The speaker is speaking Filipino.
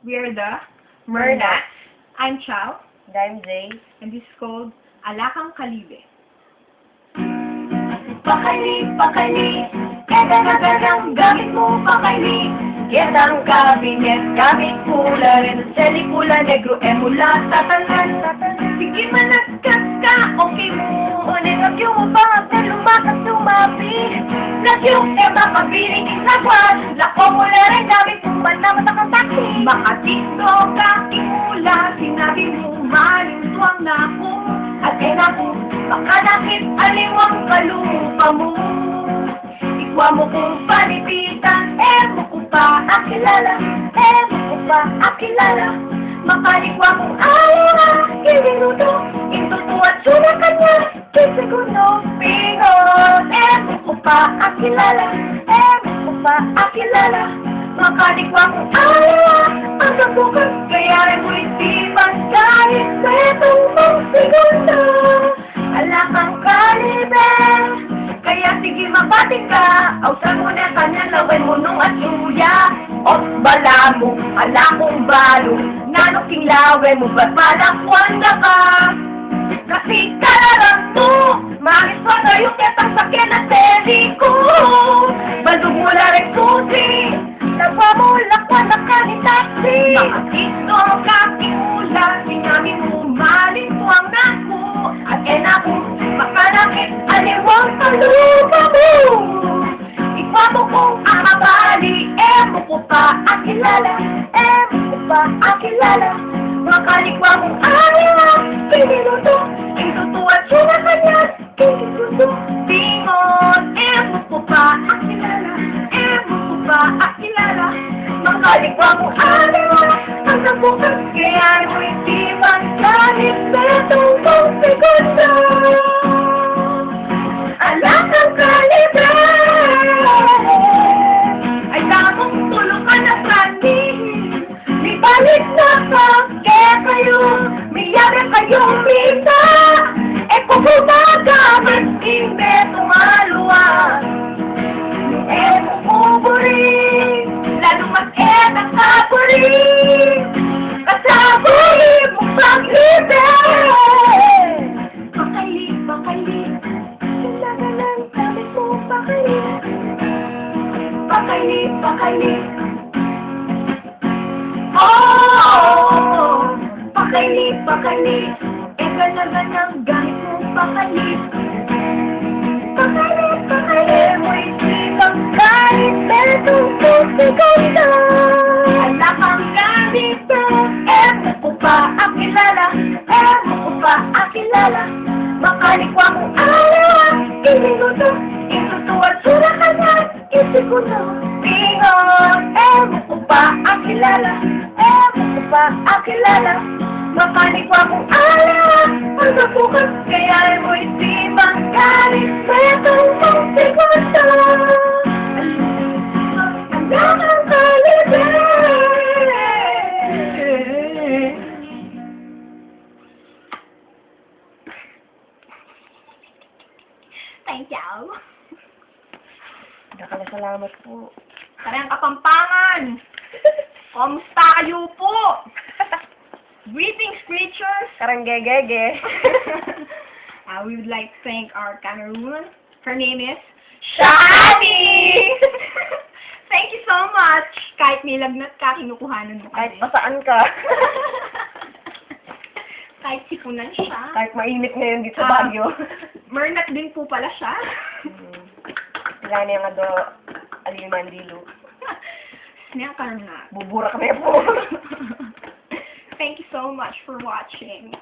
We are the Mernats. I'm Chow, I'm Jay. and this is called Alakang Kalibe. Pakali, kadang-kadang gamit mo pakali. Kitang kabinet, gamit pula rin, pelikula negro, emula, tatanan. Sige managkas ka, okay mo, unang yung ba, lumakas tumabi. Yung makabiling isagwan, lako mula rin, gamit mo ba na matakang taksi. Makatito ka, imula, sinabi mo, malintuang na ako. At ako, makanakit aliwang kalupa mo. Ikwa mo kong palipitan, mo ko pa akilala, mo ko pa akilala. Makalikwa kong ayaw, kiniluto, intuto at sunakan niya, kisiguno, pingon. Mo ko pa akilala, mo ko pa akilala. Makalikwa kong ayaw, ang kabukas, kaya rin mo'y tipan kahit sa itong mong segundo. Alakang Kalibe, kaya sige mapating ka, ausan mo na kanya, laway mo nung at suya. Os bala mo, alakong balo, nanuking laway mo, ba't malakwan na ka? Kasi kalalang mo, mahis pa tayo ketang sakyan at tedi ko. Baldog mo na rin susi, nagwa mo lakwan na kanin taksi. Makatito ka, imula, sinabi mo, malintuang na ako. At ako, makanakit, aliwang kalupa mo. Ikwa mo kong akabali, mo ko pa akilala, mo ko pa akilala. Makalikwa kong ayaw, piniluto, intuto at sunakan niya, kinisuto. Bingon, Mo ko pa akilala, mo ko pa akilala. Makalikwa kong ayaw, ang kabukas, kaya mo'y di magkalit sa itong mong segundo. Alakang Kalibe, ay damong tulong ka na prani. may balik na ka, kaya kayo, may yari kayong misa. Kung bumagamit, hindi tumaluan. Mo kuburin, lalo mas ang kaburin. Kasabuhin mo paglibe. Pakali, kailangan ng gamit mo pakali. Pakali. Oh, pakali. Ganagang gamit mo pakali. Pakali, mo'y sibang kahit metong segundo. Alakang Kalibe, mo ko pa akilala, mo ko pa akilala. Makalikwa kong ayaw, kiniluto, intuto at sunakan niya, kisiguno. Pingon, mo ko pa akilala, mo ko pa akilala. Makalikwa kong ayaw, ang kabukas, kaya mo'y sibang kahit sa itong mong segundo. Alakang Kalibe. Thank you. Salamat po. Karang Kapampangan! Kamusta kayo po? Greetings, creatures! Karang gegege. We would like to thank our camerawoman. Her name is Shani! Thank you so much! Kahit may lagnat ka, kinukuhanan mo Kahit kami. pasaan ka. Kahit sipunan siya. Kahit mainit ngayon dito sa Baguio. Mernat din po pala siya. Wala na yung alimandilo. Snap ka na. Bubura kami po. Thank you so much for watching.